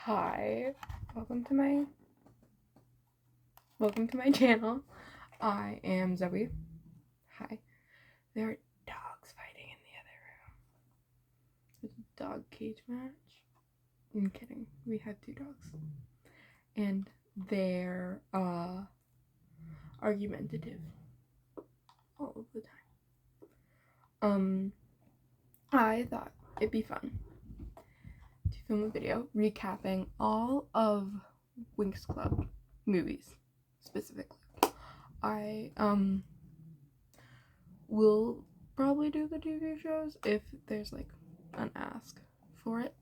Hi, welcome to my channel. I am Zoe. Hi. There are dogs fighting in the other room. There's a dog cage match. I'm kidding. We have 2 dogs. And they're argumentative all of the time. I thought it'd be fun to film a video recapping all of Winx Club movies specifically. I will probably do the TV shows if there's like an ask for it.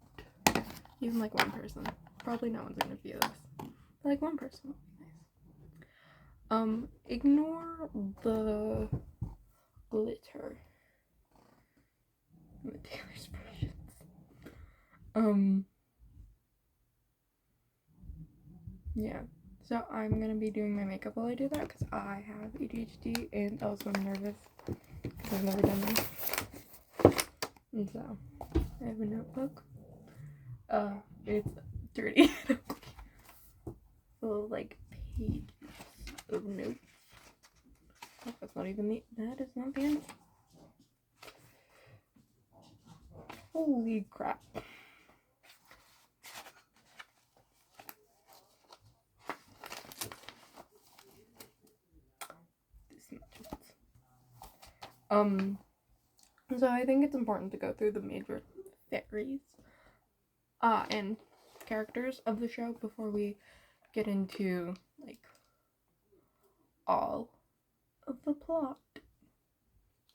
Even like one person. Probably no one's gonna view this. But like one person would be nice. Ignore the glitter in the Taylor's versions. Yeah. So I'm gonna be doing my makeup while I do that because I have ADHD and also I'm nervous because I've never done this. And so I have a notebook. It's dirty. Full of like pages of notes. Oh, that's not even that is not the end. Holy crap. So I think it's important to go through the major theories and characters of the show before we get into like all of the plot,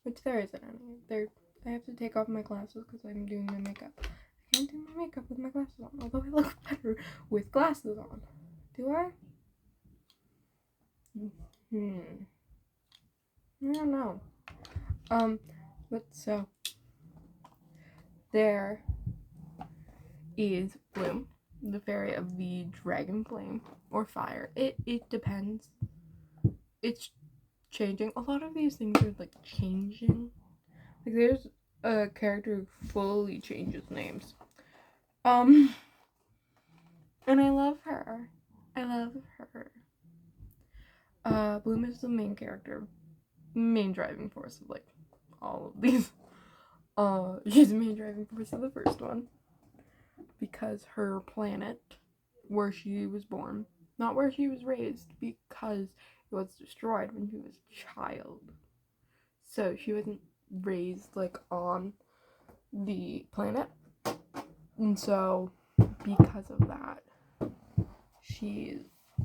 which there isn't any. I have to take off my glasses because I'm doing my makeup. I can't do my makeup with my glasses on, although I look better with glasses on. Do I? I don't know. But so there is Bloom, the fairy of the dragon flame or fire. It depends. It's changing. A lot of these things are like changing. Like there's a character who fully changes names. And I love her. Bloom is the main character, main driving force of like all of these. She's the main driving force of the first one because her planet, where she was born, not where she was raised, because it was destroyed when she was a child. So she wasn't raised like on the planet, and so because of that, she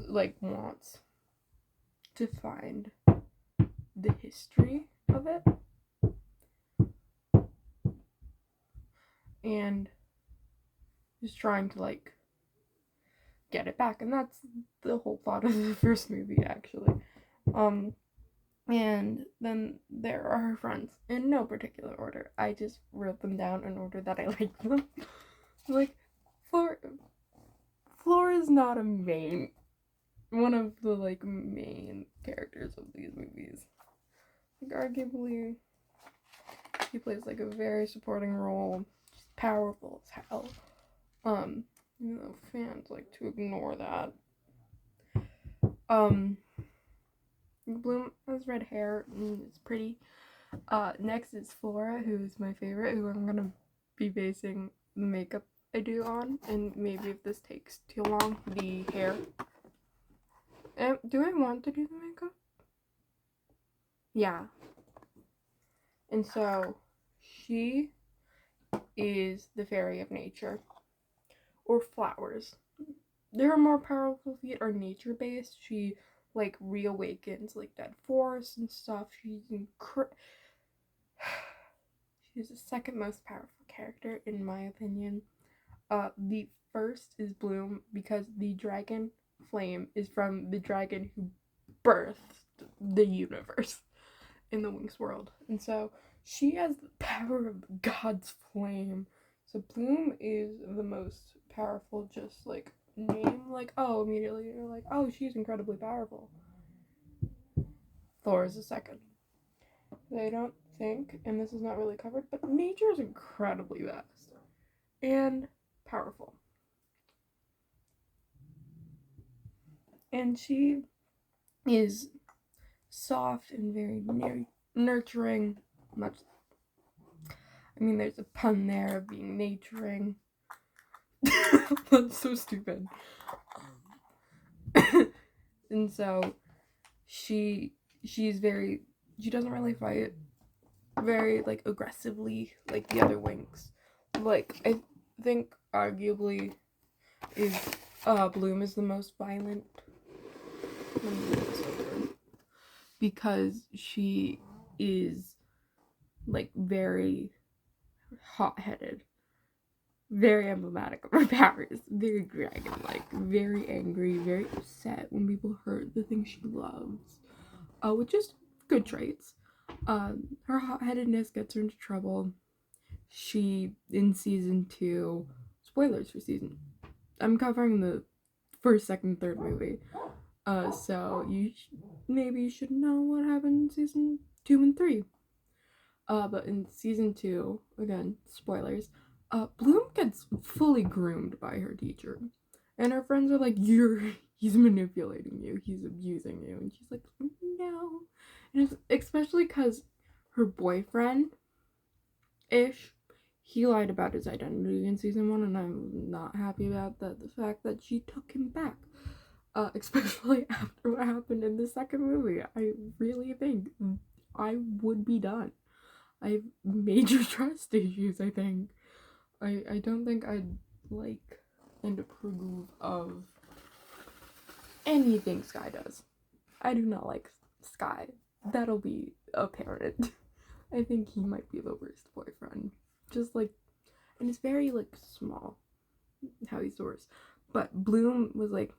like wants to find the history of it and is trying to like get it back, and that's the whole plot of the first movie actually. And then there are her friends in no particular order. I just wrote them down in order that I like them. Like Floor is not one of the like main characters of these movies. Like arguably he plays like a very supporting role. She's powerful as hell. You know, fans like to ignore that. Bloom has red hair and is pretty. Next is Flora, who's my favorite, who I'm gonna be basing the makeup I do on, and maybe if this takes too long, the hair. Do I want to do the makeup? Yeah. And so, she is the fairy of nature, or flowers. Their more powerful feat are nature-based. She, like, reawakens, like, dead forests and stuff. She's the second most powerful character, in my opinion. The first is Bloom, because the dragon flame is from the dragon who birthed the universe in the Winx world. And so she has the power of God's flame. So Bloom is the most powerful, just like name, like, oh, immediately you're like, oh, she's incredibly powerful. Thor is the second. They don't think, and this is not really covered, but nature is incredibly vast and powerful. And she is soft and very nurturing. Much, I mean, there's a pun there of being naturing. That's so stupid. And so she's very, she doesn't really fight very like aggressively like the other winx. Like I think arguably is Bloom is the most violent because she is like very hot-headed, very emblematic of her powers, very dragon-like, very angry, very upset when people hurt the thing she loves, which is good traits. Her hot-headedness gets her into trouble. She, in season 2, spoilers for season, I'm covering the first, second, third movie, so maybe you should know what happened in season 2 and 3. But in season 2, again, spoilers, Bloom gets fully groomed by her teacher. And her friends are like, he's manipulating you, he's abusing you. And she's like, no. And it's especially because her boyfriend, Ish, he lied about his identity in season 1, and I'm not happy about that. The fact that she took him back. Especially after what happened in the second movie. I really think I would be done. I have major trust issues, I think. I don't think I'd like and approve of anything Sky does. I do not like Sky. That'll be apparent. I think he might be the worst boyfriend. Just like, and it's very like small how he's the worst. But Bloom was like,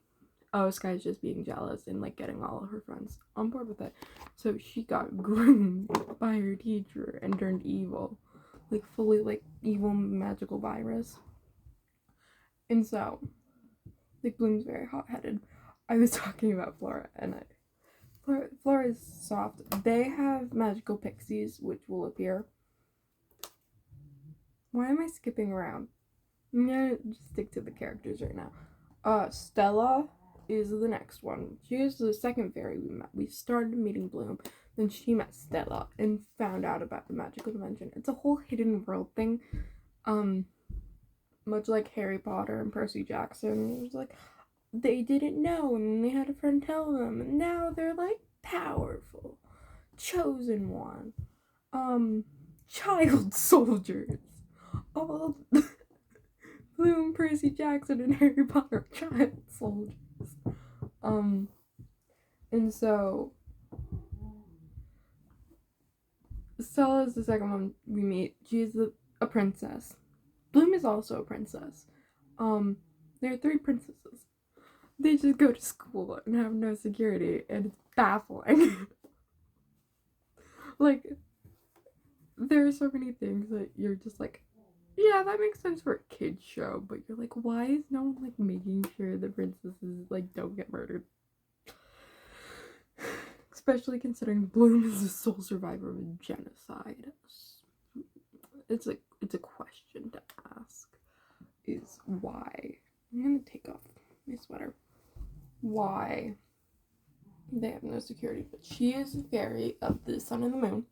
oh, Sky's just being jealous and like getting all of her friends on board with it. So she got groomed by her teacher and turned evil. Like fully like evil magical virus. And so, like Bloom's very hot-headed. I was talking about Flora, and Flora is soft. They have magical pixies which will appear. Why am I skipping around? I'm gonna just stick to the characters right now. Stella is the next one. She is the second fairy we met. We started meeting Bloom, then she met Stella and found out about the magical dimension. It's a whole hidden world thing. Much like Harry Potter and Percy Jackson. It was like they didn't know and they had a friend tell them, and now they're like powerful. Chosen one. Child soldiers. All Bloom, Percy Jackson, and Harry Potter child soldiers. And so Stella is the second one we meet. She's a princess. Bloom is also a princess. There are 3 princesses. They just go to school and have no security, and it's baffling. Like, there are so many things that you're just like, yeah, that makes sense for a kid's show, but you're like, why is no one like making sure the princesses like don't get murdered? Especially considering Bloom is the sole survivor of a genocide. It's a question to ask. Is why. I'm gonna take off my sweater. Why they have no security, but she is a fairy of the sun and the moon,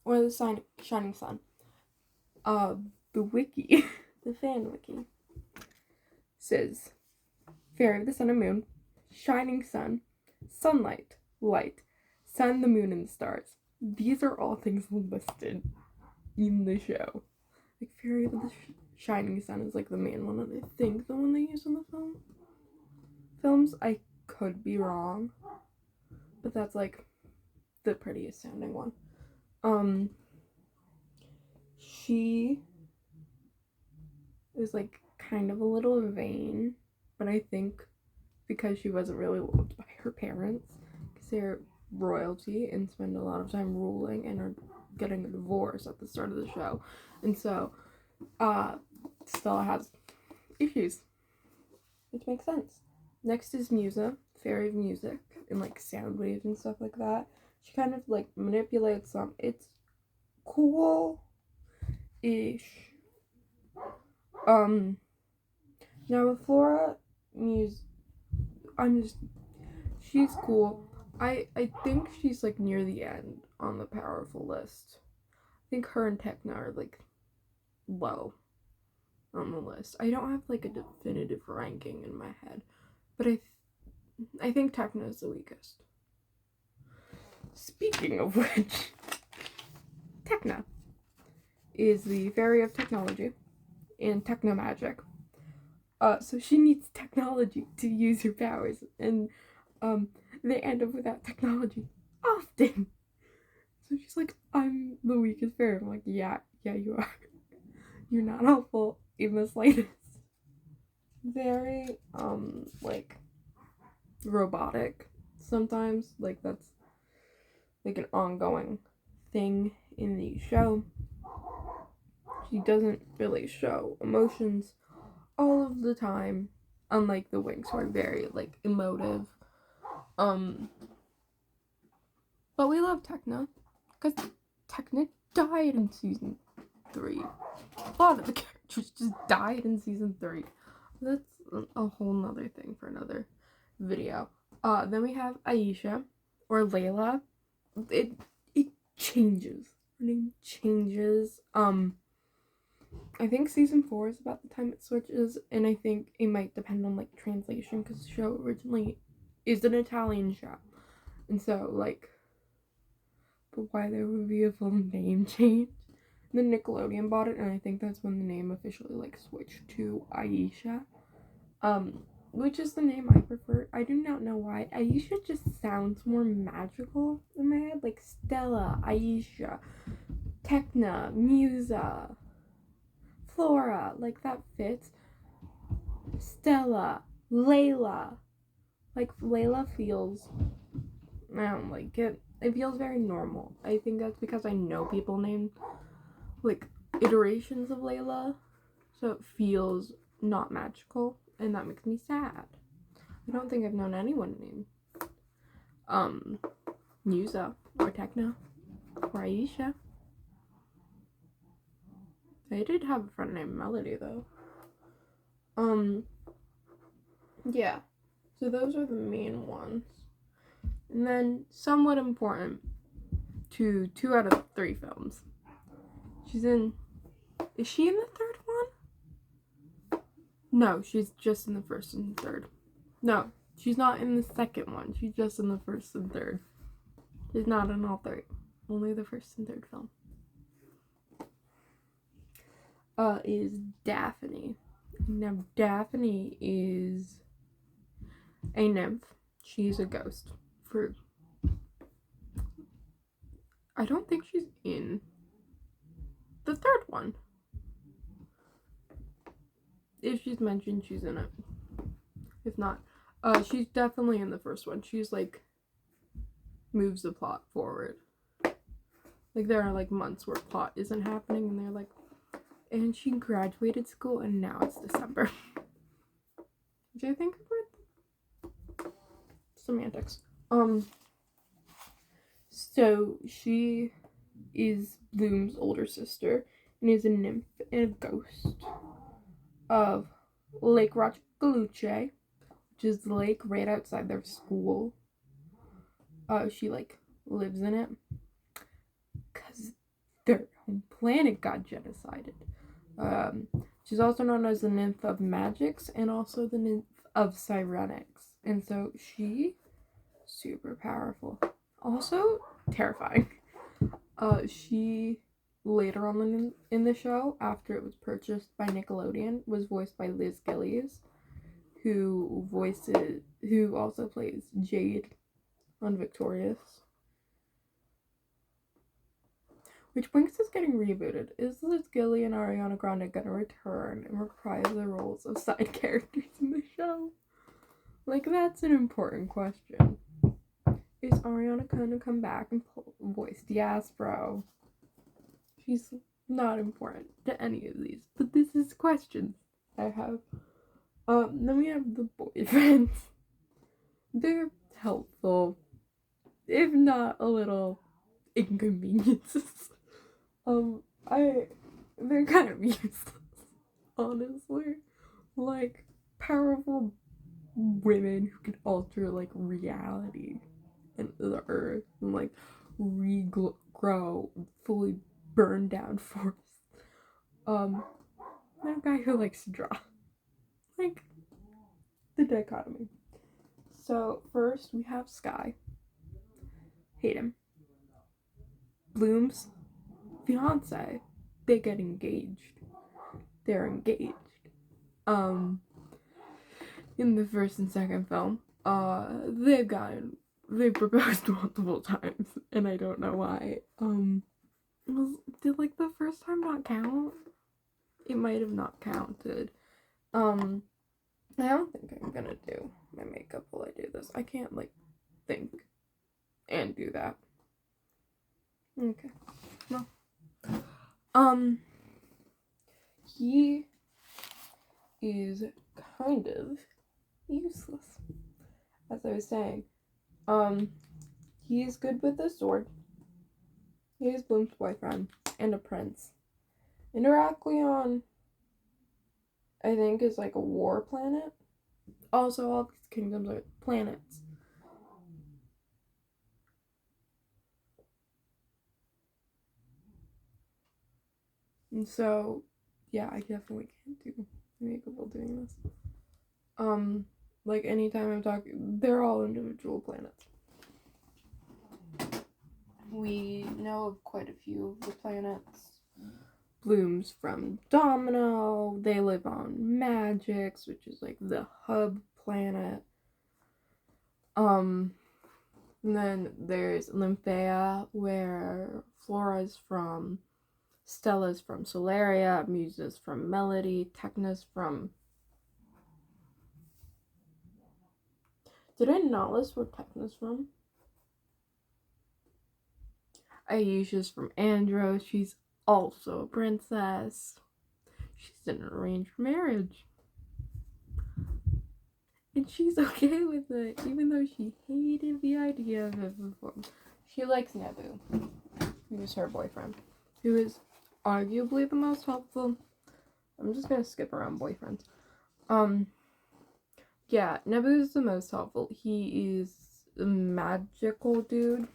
or the shining sun. The wiki, the fan wiki, says fairy of the sun and moon, shining sun, sunlight, light, sun, the moon, and the stars. These are all things listed in the show. Like fairy of the shining sun is like the main one, and I think the one they use in the films. I could be wrong, but that's like the prettiest sounding one. She is like kind of a little vain, but I think because she wasn't really loved by her parents, because they're royalty and spend a lot of time ruling and are getting a divorce at the start of the show, and so Stella has issues, which makes sense. Next is Musa, fairy of music and like sound waves and stuff like that. She kind of like manipulates them. It's cool ish. Now with Flora, I'm just she's cool. I think she's like near the end on the powerful list. I think her and Tekna are like low on the list. I don't have like a definitive ranking in my head, but I think Tekna is the weakest. Speaking of which, Tekna is the fairy of technology and technomagic. So she needs technology to use her powers, and they end up without technology often. So she's like, I'm the weakest fairy. I'm like, yeah, you are. You're not helpful in the slightest. Very, like, robotic sometimes. Like, that's, like, an ongoing thing in the show. She doesn't really show emotions all of the time, unlike the Winx, who are very, like, emotive. But we love Tekna, because Tekna died in season 3. A lot of the characters just died in season 3. That's a whole nother thing for another video. Then we have Aisha, or Layla. It changes. Her name changes. I think season 4 is about the time it switches, and I think it might depend on, like, translation, because the show originally is an Italian show. And so, like, but why there would be a full name change? And then Nickelodeon bought it, and I think that's when the name officially, like, switched to Aisha. Which is the name I prefer. I do not know why. Aisha just sounds more magical in my head. Like Stella, Aisha, Tekna, Musa, Flora. Like, that fits. Stella, Layla. Like, Layla feels, I don't like it. It feels very normal. I think that's because I know people named, like, iterations of Layla. So it feels not magical. And that makes me sad. I don't think I've known anyone named Musa or Tekna or Aisha. I did have a friend named Melody though. Yeah. So those are the main ones. And then, somewhat important to 2 out of 3 films. Is she in the third one? No, she's just in the first and third. No, she's not in the second one. She's just in the first and third. She's not in all 3. Only the first and third film. Is Daphne. Now, Daphne is a nymph. She's a ghost. I don't think she's in the third one. If she's mentioned, she's in it. If not, she's definitely in the first one. She's, like, moves the plot forward. Like, there are, like, months where plot isn't happening, and they're like, and she graduated school, and now it's December. Which I think are semantics. So she is Bloom's older sister, and is a nymph and a ghost of Lake Rochgaluche, which is the lake right outside their school. She, like, lives in it because their home planet got genocided. She's also known as the nymph of magics and also the nymph of sirenics. And so she, super powerful. Also terrifying. She, later on in the show, after it was purchased by Nickelodeon, was voiced by Liz Gillies, who also plays Jade on Victorious. Which Winx is getting rebooted. Is Liz Gilly and Ariana Grande gonna return and reprise the roles of side characters in the show? Like, that's an important question. Is Ariana gonna come back and voice Diaspro? She's not important to any of these, but this is questions I have. Then we have the boyfriends. They're helpful, if not a little inconveniences. They're kind of useless, honestly. Like, powerful women who can alter like reality and the earth and like regrow fully burned down forests. And a guy who likes to draw. Like the dichotomy. So first we have Sky. Hate him. Bloom's fiance. They get engaged. They're engaged. In the first and second film, they've proposed multiple times, and I don't know why. Did like the first time not count? It might have not counted. I don't think I'm gonna do my makeup while I do this. I can't like think and do that. Okay. Well. He is kind of useless. As I was saying. He is good with a sword. He is Bloom's boyfriend and a prince. Interacleon, I think, is like a war planet. Also, all these kingdoms are planets. And so, yeah, I definitely can't do makeup while doing this. Like anytime I'm talking, they're all individual planets. We know of quite a few of the planets. Bloom's from Domino. They live on Magix, which is like the hub planet. And then there's Lymphea, where Flora's from, Stella's from Solaria, Musa's from Melody, Techna's from... Did I not list where Techna's from? Ayesha's from Andros. She's also a princess. She's in an arranged marriage. And she's okay with it, even though she hated the idea of it before. She likes Nebu, who is her boyfriend, who is arguably the most helpful. I'm just gonna skip around boyfriends. Yeah, Nebu is the most helpful. He is a magical dude.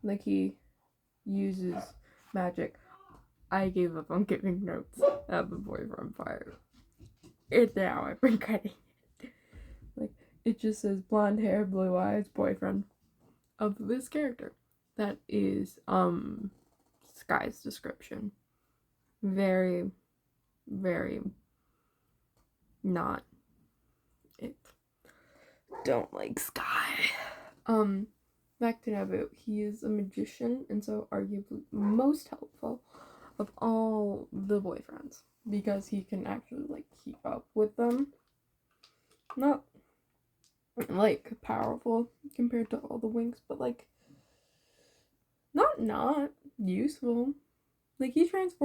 Like, he uses magic. I gave up on giving notes at the boyfriend part. And now I'm regretting it. Like, it just says blonde hair, blue eyes, boyfriend of this character. That is, Sky's description. Very, very not it. Don't like Sky. Back to Nebu. He is a magician, and so arguably most helpful of all the boyfriends, because he can actually like keep up with them. Not like powerful compared to all the winx, but like not useful. Like, he forms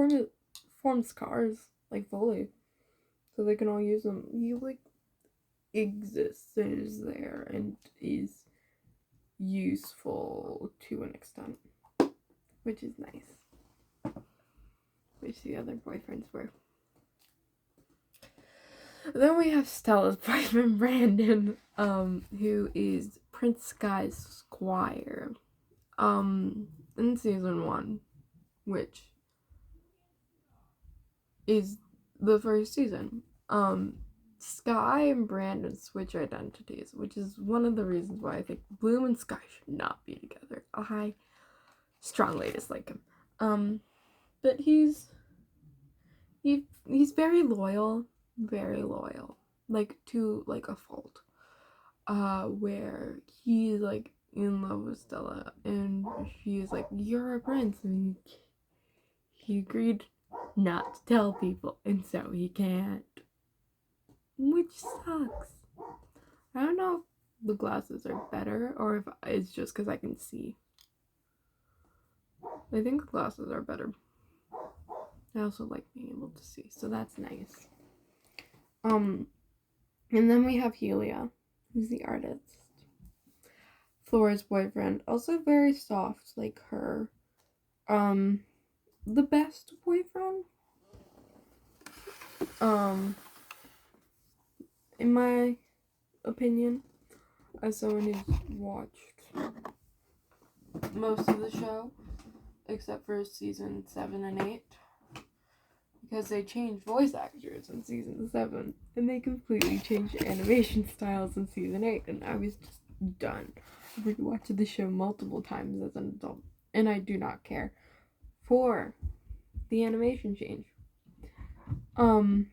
cars like fully, so they can all use them. He like exists and is there and is useful to an extent, which is nice. Which the other boyfriends were. Then we have Stella's boyfriend, Brandon, who is Prince Sky's squire, in season 1, which is the first season. Sky and Brandon switch identities, which is one of the reasons why I think Bloom and Sky should not be together. I strongly dislike him. But he's very loyal, like to like a fault. Where he's like in love with Stella, and she is like, "You're a prince," and he agreed not to tell people, and so he can't. Which sucks. I don't know if the glasses are better or if it's just because I can see. I think the glasses are better. I also like being able to see, so that's nice. And then we have Helia, who's the artist. Flora's boyfriend, also very soft like her. The best boyfriend. In my opinion, as someone who's watched most of the show, except for season 7 and 8, because they changed voice actors in season 7, and they completely changed animation styles in season 8, and I was just done. I've rewatched the show multiple times as an adult, and I do not care for the animation change. Then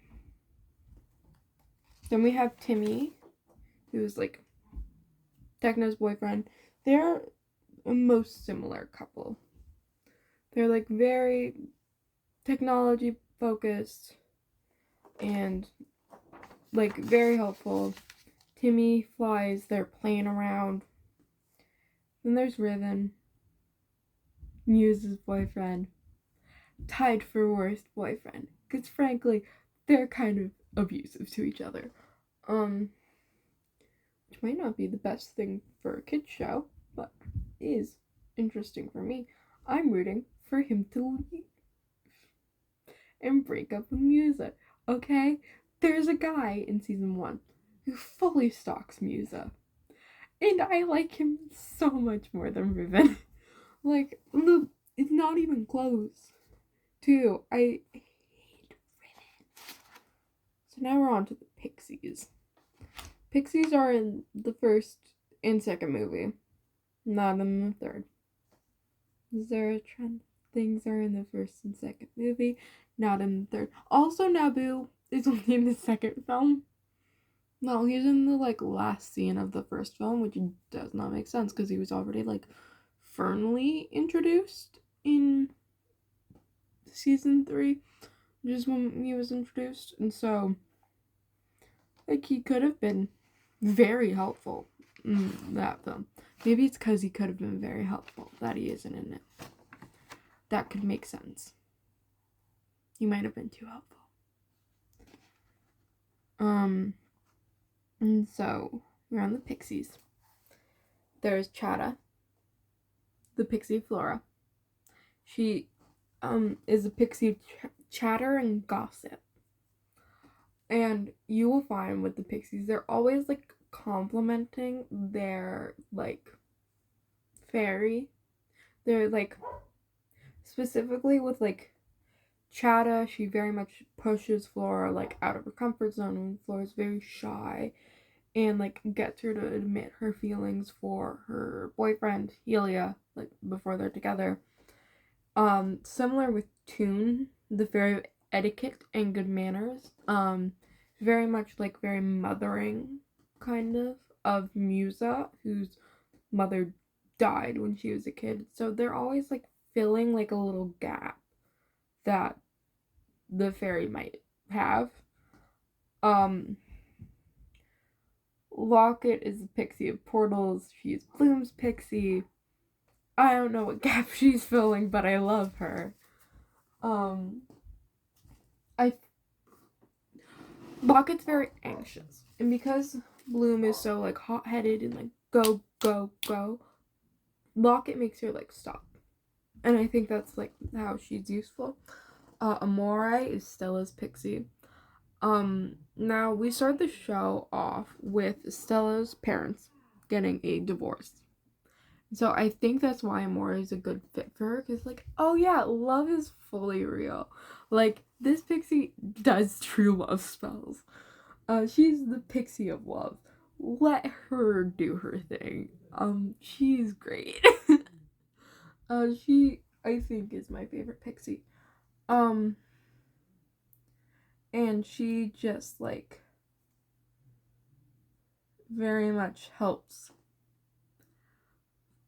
we have Timmy, who's like Techno's boyfriend. They're a most similar couple. They're like very technology focused and like very helpful. Timmy flies their plane around. Then there's Riven, Muse's boyfriend, tied for worst boyfriend, because frankly they're kind of abusive to each other, which might not be the best thing for a kid's show, but is interesting for me. I'm rooting for him to leave and break up with Musa. Okay, there's a guy in season 1 who fully stalks Musa, and I like him so much more than Riven. Like, it's not even close. Too, I hate Riven. So now we're on to the Pixies. Pixies are in the first and second movie, not in the third. Is there a trend? Things are in the first and second movie, not in the third. Also, Naboo is only in the second film. No, he's in the like last scene of the first film, which does not make sense because he was already like firmly introduced in season 3, which is when he was introduced, and so like he could have been very helpful in that film. Maybe it's because he could have been very helpful that he isn't in it. That could make sense. He might have been too helpful. And so we're on the Pixies. There's Chata, the Pixie Flora. She is a pixie chatter and gossip. And you will find with the Pixies, they're always like complimenting their like fairy. They're like specifically with like Chata, she very much pushes Flora like out of her comfort zone, and Flora's very shy and like gets her to admit her feelings for her boyfriend Helia, like before they're together. Similar with Toon, the fairy of etiquette and good manners. Very much like very mothering kind of Musa, whose mother died when she was a kid. So they're always like filling like a little gap that the fairy might have. Locket is a pixie of portals. She's Bloom's pixie. I don't know what gap she's filling, but I love her. Locket's very anxious, and because Bloom is so like hot-headed and like go go go, Locket makes her like stop, and I think that's like how she's useful. Amore is Stella's pixie. Now we start the show off with Stella's parents getting a divorce. So I think that's why Amore is a good fit for her, because like, oh yeah, love is fully real. Like, this pixie does true love spells. She's the pixie of love. Let her do her thing. She's great. She, I think, is my favorite pixie. And she just, like, very much helps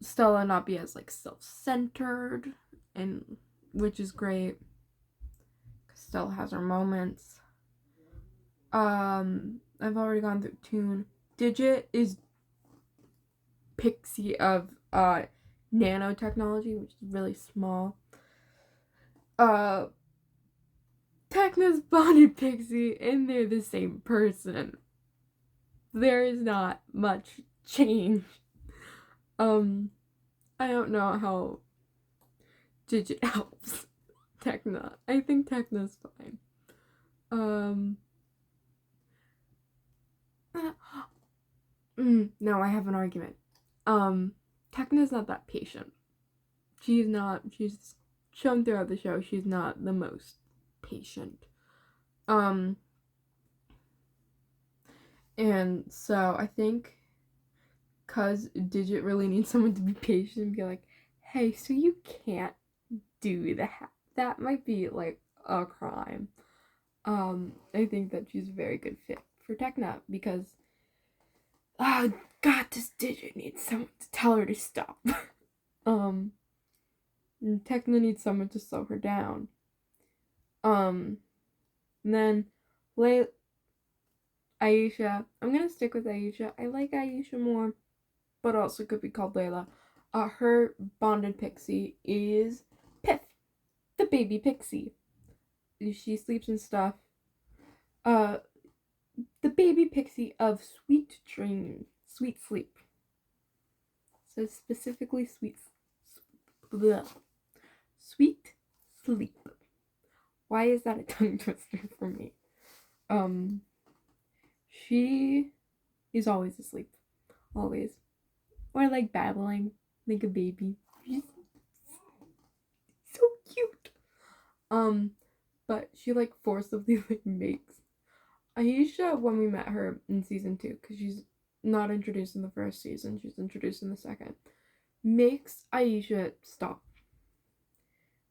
Stella not be as, like, self-centered, and which is great. Stella has her moments. I've already gone through Toon. Digit is pixie of nanotechnology, which is really small. Techna's bonded pixie, and they're the same person. There is not much change. I don't know how Digit helps Techna. I think Techna's fine. No, I have an argument. Tekna's not that patient. She's shown throughout the show she's not the most patient. And so I think because Digit really needs someone to be patient and be like, hey, so you can't do that. That might be like a crime. I think that she's a very good fit for Tekna because, oh God, this Digit needs someone to tell her to stop. And Tekna needs someone to slow her down. And then Aisha. I'm gonna stick with Aisha. I like Aisha more, but also could be called Layla. Her bonded pixie is Piff, the baby pixie. She sleeps and stuff. The baby pixie of sweet dream, sweet sleep. So specifically sweet sleep. Why is that a tongue twister for me? She is always asleep. Always. Or like babbling like a baby. She's so cute. But she like forcibly like makes Aisha, when we met her in season 2, because she's not introduced in the first season, she's introduced in the second, makes Aisha stop.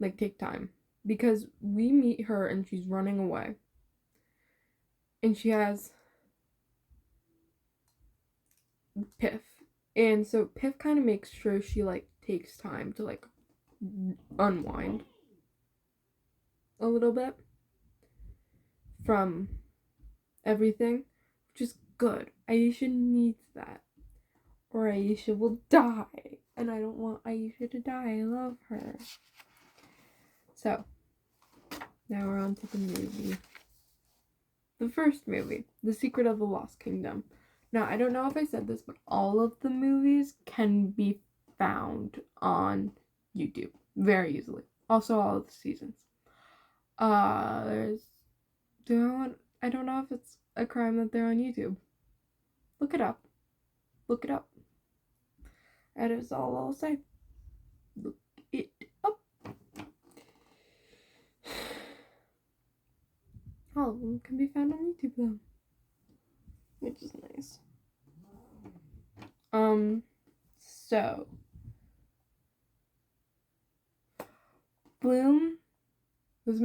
Like, take time. Because we meet her and she's running away. And she has Piff. And so Piff kind of makes sure she, like, takes time to, like, unwind a little bit from everything, which is good. Aisha needs that, or Aisha will die, and I don't want Aisha to die. I love her. So, now we're on to the movie. The first movie, The Secret of the Lost Kingdom. Now, I don't know if I said this, but all of the movies can be found on YouTube very easily. Also, all of the seasons. I don't know if it's a crime that they're on YouTube. Look it up. Look it up. That is all I'll say. Look it up. All of them can be found on YouTube though, which is nice. So Bloom. This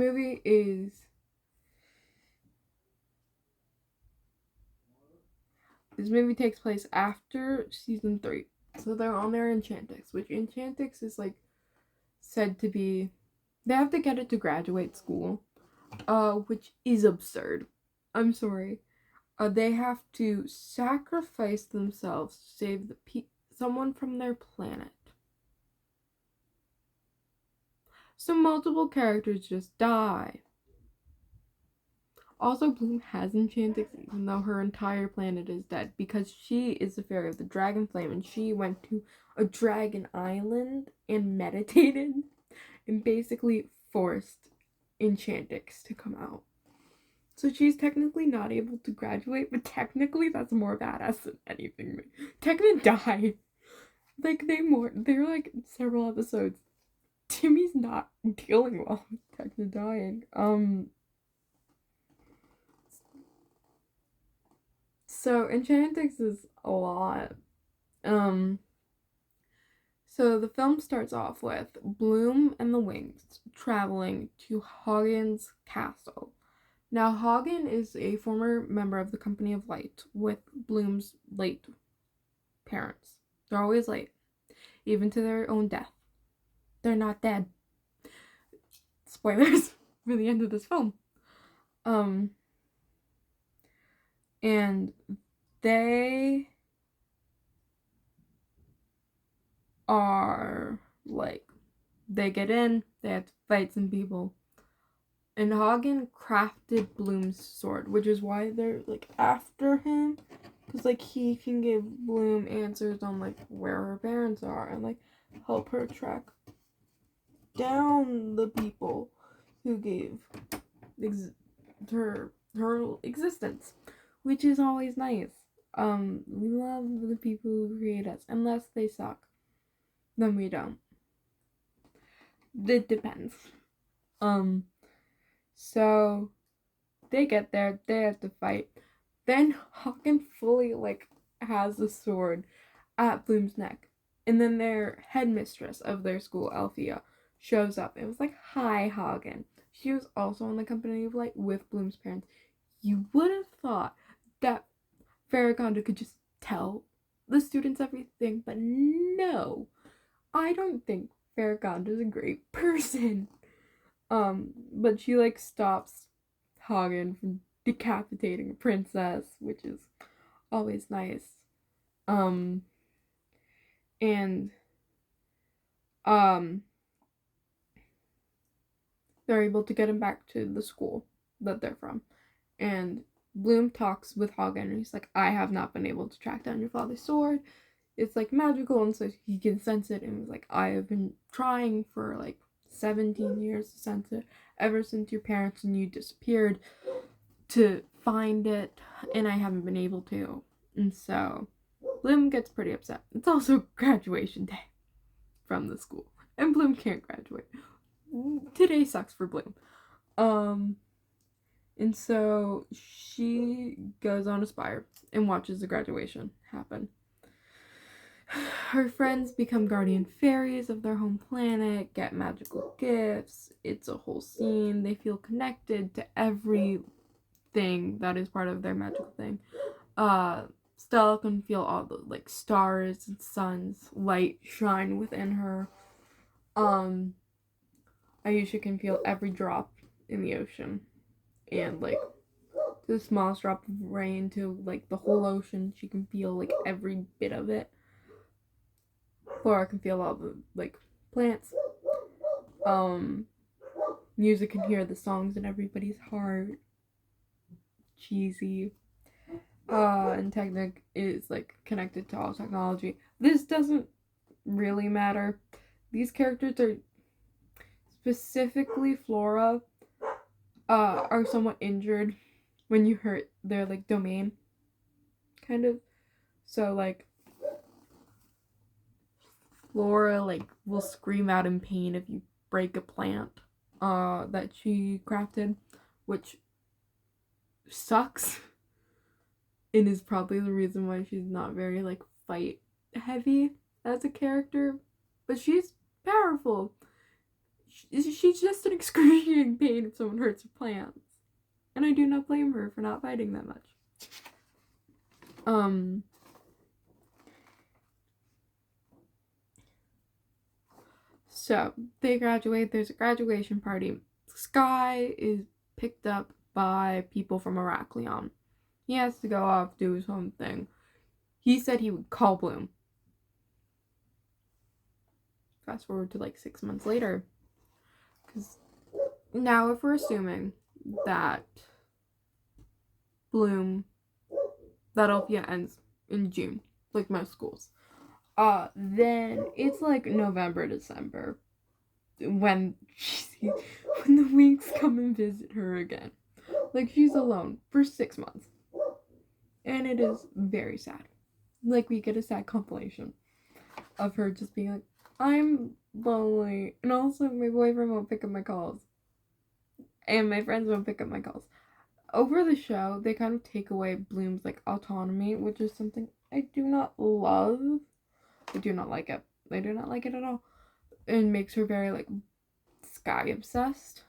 movie takes place after season 3. So they're on their Enchantix, which Enchantix is like said to be, they have to get it to graduate school, which is absurd. I'm sorry. They have to sacrifice themselves to save someone from their planet. So multiple characters just die. Also, Bloom has Enchantix even though her entire planet is dead, because she is the fairy of the dragon flame and she went to a dragon island and meditated and basically forced Enchantix to come out. So she's technically not able to graduate, but technically that's more badass than anything. Tekna died. Like, they're like several episodes. Timmy's not dealing well with Tekna dying. So Enchantix is a lot. So the film starts off with Bloom and the Winx traveling to Hagen's castle. Now, Hagen is a former member of the Company of Light with Bloom's late parents. They're always late, even to their own death. They're not dead. Spoilers for the end of this film. And they are like, they get in, they have to fight some people. And Hagen crafted Bloom's sword, which is why they're like after him, because like he can give Bloom answers on like where her parents are and like help her track down the people who gave her existence, which is always nice. We love the people who create us. Unless they suck, then we don't. It depends. So they get there, they have to fight. Then Hawken fully has a sword at Bloom's neck. And then their headmistress of their school, Althea, shows up and was like, "Hi, Hagen." She was also in the company of light with Bloom's parents. You would have thought that Farragonda could just tell the students everything, but no. I don't think Farragonda's a great person. But she stops Hagen from decapitating a princess, which is always nice. And they're able to get him back to the school that they're from. And Bloom talks with Hagen, and he's like, "I have not been able to track down your father's sword. It's magical," and so he can sense it, and was like, "I have been trying for 17 years to sense it, ever since your parents and you disappeared, to find it, and I haven't been able to." And so Bloom gets pretty upset. It's also graduation day from the school, and Bloom can't graduate. Today sucks for Bloom. And so she goes on Aspire and watches the graduation happen. Her friends become guardian fairies of their home planet, get magical gifts. It's a whole scene. They feel connected to everything that is part of their magical thing. Stella can feel all the stars and suns light shine within her. Ayesha can feel every drop in the ocean, and the smallest drop of rain to the whole ocean. She can feel every bit of it. Flora can feel all the plants. Music can hear the songs in everybody's heart. Cheesy. And Technic is connected to all technology. This doesn't really matter. These characters are, specifically Flora, are somewhat injured when you hurt their domain, kind of. So Flora will scream out in pain if you break a plant that she crafted, which sucks, and is probably the reason why she's not very fight heavy as a character. But she's powerful. She's just in excruciating pain if someone hurts her plants, and I do not blame her for not fighting that much. So they graduate. There's a graduation party. Sky is picked up by people from Heraklion. He has to go off, do his own thing. He said he would call Bloom. Fast forward to 6 months later. Because now, if we're assuming that Althea ends in June, like most schools, then it's November, December when the winx come and visit her again. She's alone for 6 months, and it is very sad. We get a sad compilation of her just being "I'm lonely, and also my boyfriend won't pick up my calls, and my friends won't pick up my calls." Over the show, they kind of take away Bloom's autonomy, which is something I do not love. I do not like it. I do not like it at all. It makes her very Sky obsessed.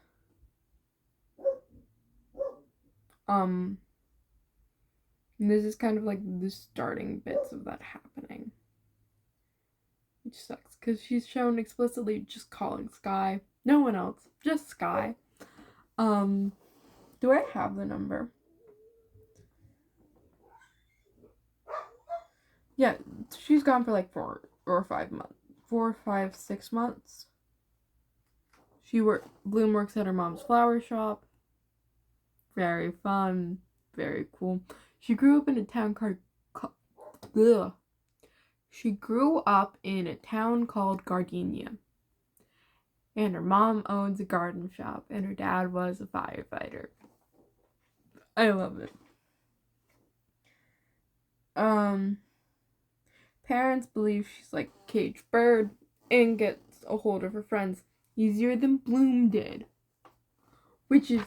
And this is kind of the starting bits of that happening, which sucks because she's shown explicitly just calling Sky, no one else, just Sky. Do I have the number? Yeah, she's gone for 4 or 5 months. 4, 5, 6 months. Bloom works at her mom's flower shop. Very fun. Very cool. She grew up in a town called Gardenia. And her mom owns a garden shop, and her dad was a firefighter. I love it. Parents believe she's like a caged bird and gets a hold of her friends easier than Bloom did. Which is...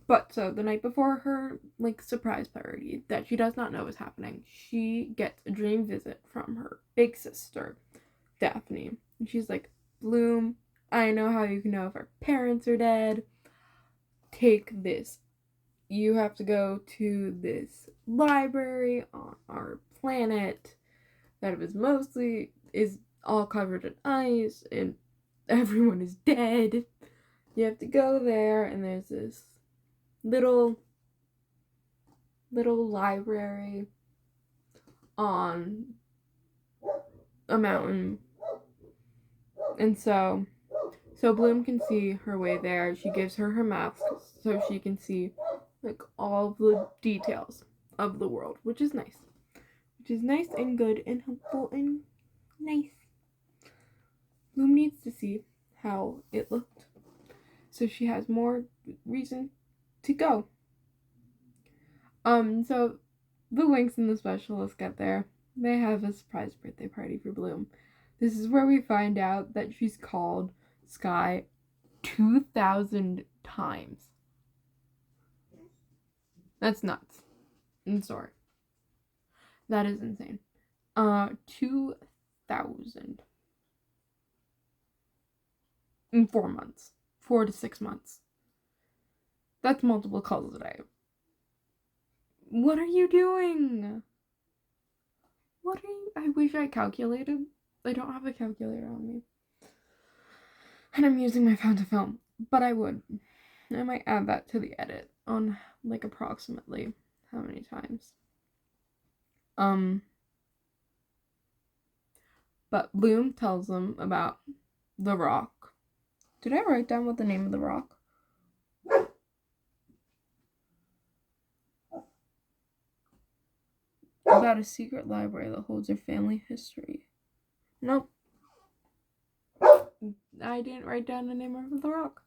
But so the night before her like surprise party that she does not know is happening, she gets a dream visit from her big sister, Daphne. And she's like, Bloom, I know how you can know if our parents are dead. Take this. You have to go to this library on our planet that is all covered in ice and everyone is dead. You have to go there, and there's this little library on a mountain. And so Bloom can see her way there. She gives her mask so she can see like all the details of the world, which is nice. Which is nice and good and helpful and nice. Bloom needs to see how it looked, so she has more reason to go. So the Winx and the Specialists get there. They have a surprise birthday party for Bloom. This is where we find out that she's called Sky 2,000 times. That's nuts. I'm sorry. That is insane. 2,000. In 4 months. 4 to 6 months. That's multiple calls a day. What are you doing? I wish I calculated. I don't have a calculator on me. And I'm using my phone to film. But I would. I might add that to the edit on like approximately how many times. But Bloom tells them about the rock. Did I write down what the name of the rock? About a secret library that holds their family history. Nope. I didn't write down the name of the rock.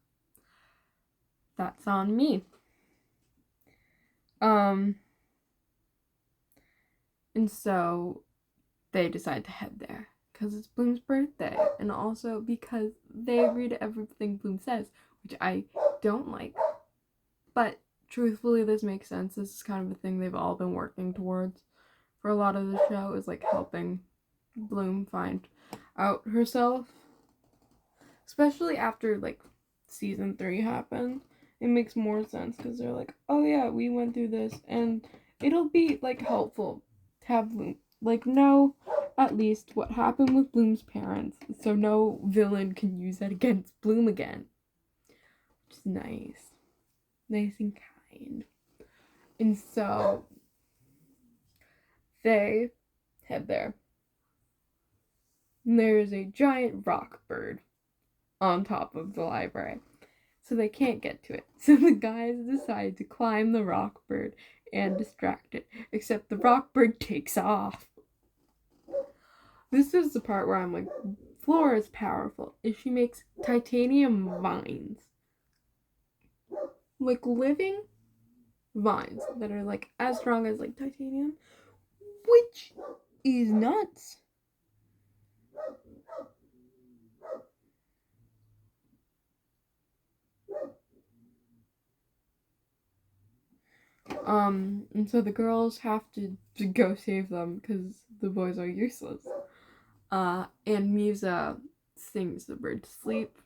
That's on me. And so they decide to head there because it's Bloom's birthday, and also because they agree to everything Bloom says, which I don't like. But truthfully, this makes sense. This is kind of a thing they've all been working towards for a lot of the show, is like helping Bloom find out herself. Especially after like season 3 happened, it makes more sense because they're like, oh yeah, we went through this, and it'll be like helpful to have Bloom like know at least what happened with Bloom's parents, so no villain can use that against Bloom again. Which is nice and kind. And so they head there. And there is a giant rock bird on top of the library, so they can't get to it. So the guys decide to climb the rock bird and distract it, except the rock bird takes off. This is the part where I'm like, Flora is powerful. If she makes titanium vines, like living vines that are like as strong as like titanium, which is nuts. And so the girls have to go save them because the boys are useless. And Musa sings the bird to sleep.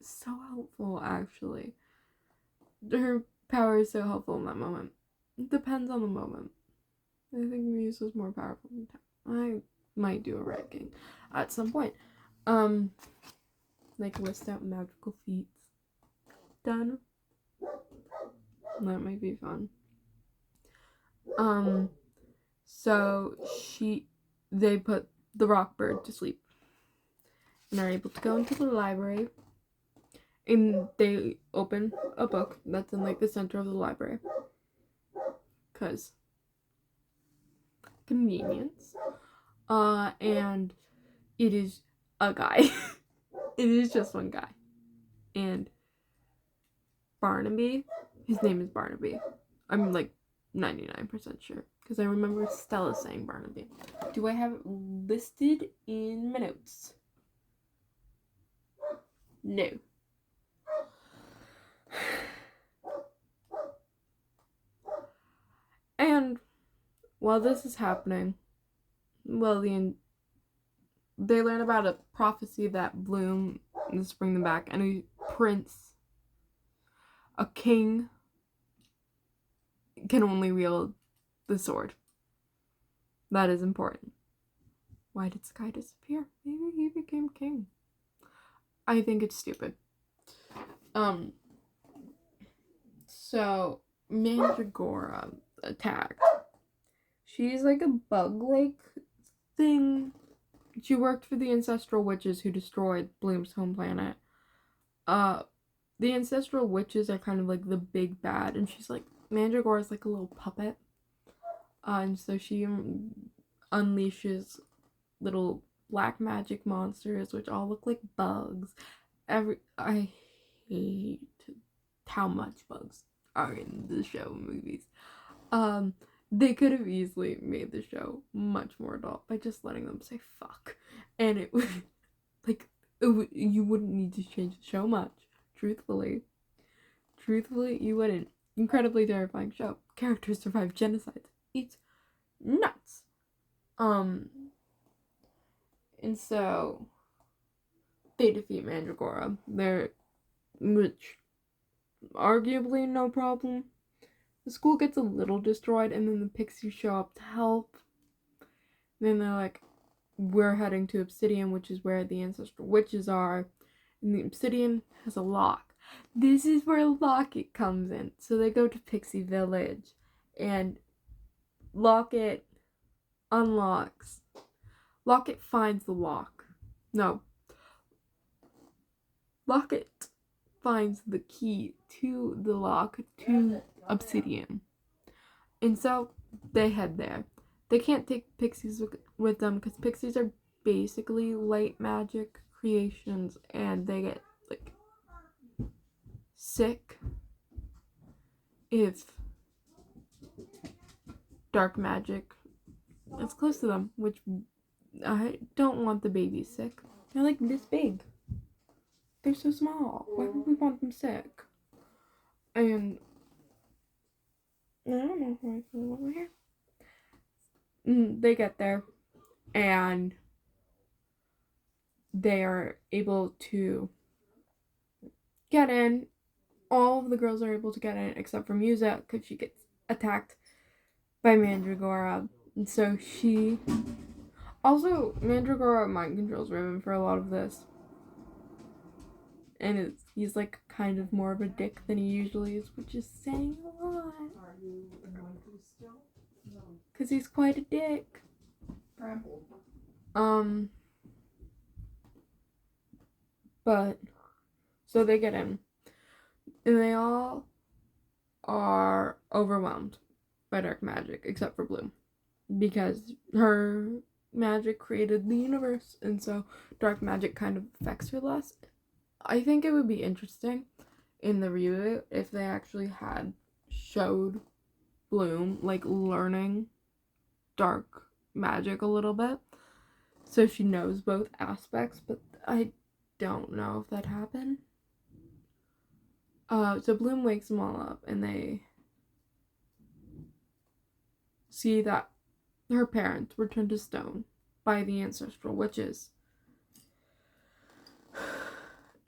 So helpful, actually. Her power is so helpful in that moment. It depends on the moment. I think Musa's more powerful than Tam. I might do a ranking at some point. Like list out magical feats. Done. That might be fun. So they put the rock bird to sleep and are able to go into the library, and they open a book that's in like the center of the library because convenience. And it is a guy. It is just one guy, and Barnaby His name is Barnaby. I'm like 99% sure because I remember Stella saying Barnaby. Do I have it listed in my notes? No. And while this is happening, well, they learn about a prophecy that Bloom is bring them back, and a prince, a king, can only wield the sword. That is important. Why did Sky disappear? Maybe he became king. I think it's stupid. So Mandragora attacked. She's like a bug-like thing. She worked for the ancestral witches who destroyed Bloom's home planet. The ancestral witches are kind of like the big bad, and she's like, Mandragora's like a little puppet. And so she unleashes little black magic monsters, which all look like bugs. I hate how much bugs are in the show movies. They could have easily made the show much more adult by just letting them say fuck, and it would like you wouldn't need to change the show much. Truthfully, you wouldn't. Incredibly terrifying show. Characters survive genocides. It's nuts. And so they defeat Mandragora. Which arguably no problem. The school gets a little destroyed, and then the pixies show up to help. And then they're like, we're heading to Obsidian, which is where the ancestral witches are. And the Obsidian has a lock. This is where Locket comes in. So they go to Pixie Village, and Locket unlocks. Locket finds the lock. No. Locket finds the key to the lock to Obsidian. And so they head there. They can't take pixies with them because pixies are basically light magic creations, and they get like sick if dark magic is close to them, which I don't want the babies sick. They're like this big. They're so small. Why would we want them sick? And I don't know how I feel over here. They get there, and they are able to get in. All of the girls are able to get in except for Musa, because she gets attacked by Mandragora. And so she... Also, Mandragora mind controls Riven for a lot of this. And he's like kind of more of a dick than he usually is, which is saying a lot. Because he's quite a dick. But, so they get in. And they all are overwhelmed by dark magic, except for Bloom. Because her magic created the universe, and so dark magic kind of affects her less. I think it would be interesting in the reboot if they actually had showed Bloom, like, learning dark magic a little bit, so she knows both aspects, but I don't know if that happened. So Bloom wakes them all up, and they see that her parents were turned to stone by the ancestral witches.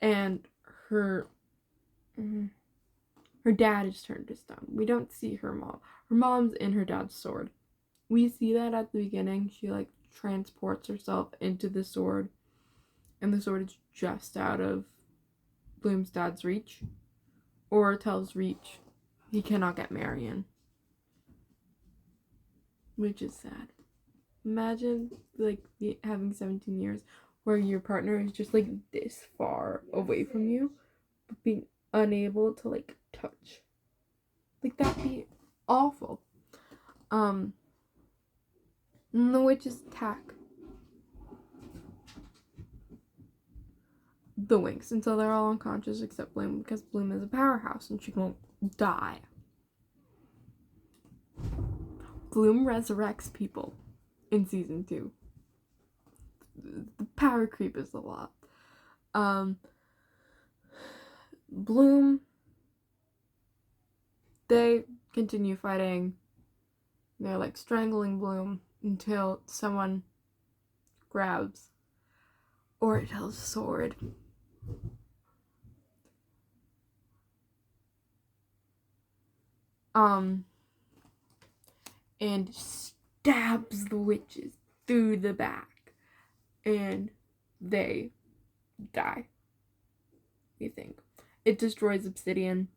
And her dad is turned to stone. We don't see her mom. Her mom's in her dad's sword. We see that at the beginning. She like transports herself into the sword, and the sword is just out of Bloom's dad's reach, or tells Reach he cannot get Marion, which is sad. Imagine like having 17 years where your partner is just like this far away from you, but being unable to like touch. Like that'd be awful. And the witches attack the Winx until they're all unconscious except Bloom, because Bloom is a powerhouse and she won't die. Bloom resurrects people in season 2. The power creep is a lot. Bloom, they continue fighting. They're like strangling Bloom until someone grabs Oratel's sword. And stabs the witches through the back, and they die. We think it destroys obsidian.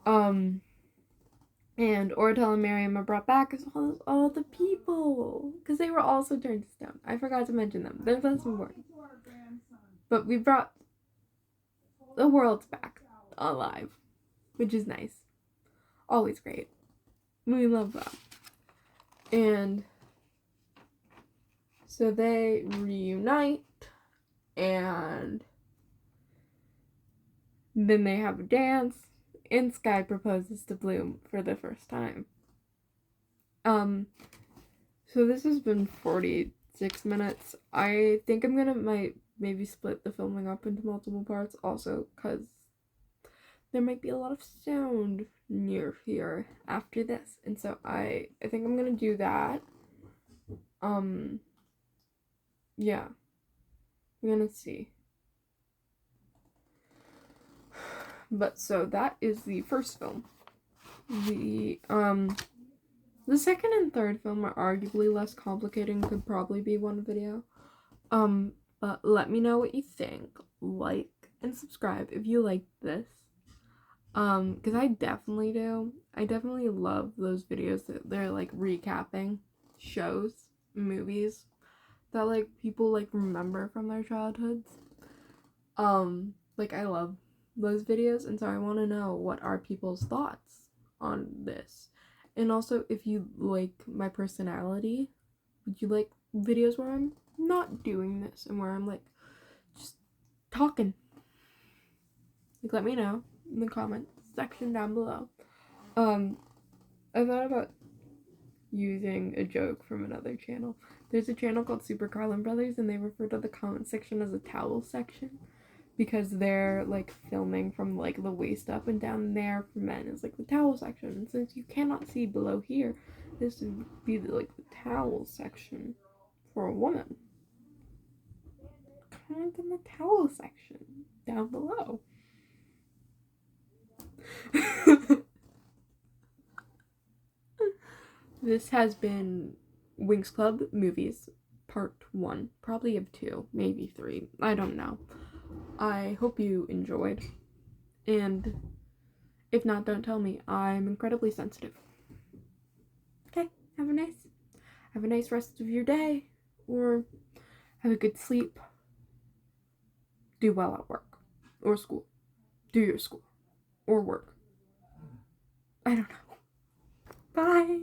And Oratel and Miriam are brought back as well as all the people, because they were also turned to stone. I forgot to mention them. They're less important. But we brought the worlds back alive, which is nice. Always great. We love that. And so they reunite, and then they have a dance, and Sky proposes to Bloom for the first time. So this has been 46 minutes. I think I'm gonna maybe split the filming up into multiple parts, also because there might be a lot of sound near here after this, and so I think I'm gonna do that. Yeah, we're gonna see. But so that is the first film. The second and third film are arguably less complicated and could probably be one video. But let me know what you think. Like and subscribe if you like this. Because I definitely do. I definitely love those videos that they're like recapping shows, movies that like people like remember from their childhoods. Like I love those videos, and so I want to know what are people's thoughts on this. And also, if you like my personality, would you like videos where I'm not doing this and where I'm like just talking? Like, let me know in the comment section down below. I thought about using a joke from another channel. There's a channel called Super Carlin Brothers, and they refer to the comment section as a towel section, because they're like filming from like the waist up, and down there for men is like the towel section. And since you cannot see below here, this would be the towel section for a woman. Comment in the towel section down below. This has been Winx Club Movies Part 1, probably of 2, maybe 3, I don't know. I hope you enjoyed, and if not, don't tell me. I'm incredibly sensitive. Okay, have a nice rest of your day, or have a good sleep. Do well at work, or school. Do your school, or work. I don't know. Bye!